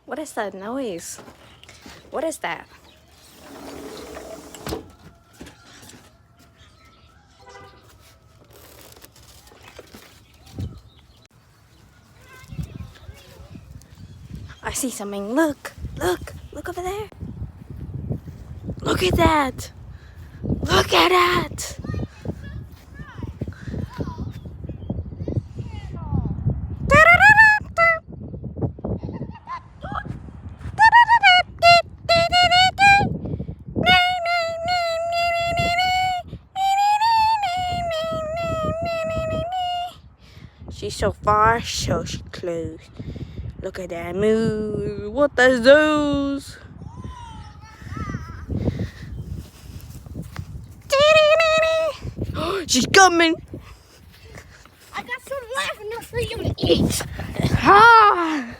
What is that noise? What is that? I see something. Look over there. Look at that. Look at that. She's so far, so close. Look at that move. What is those? She's coming. I got some laughing for you to eat. Ah!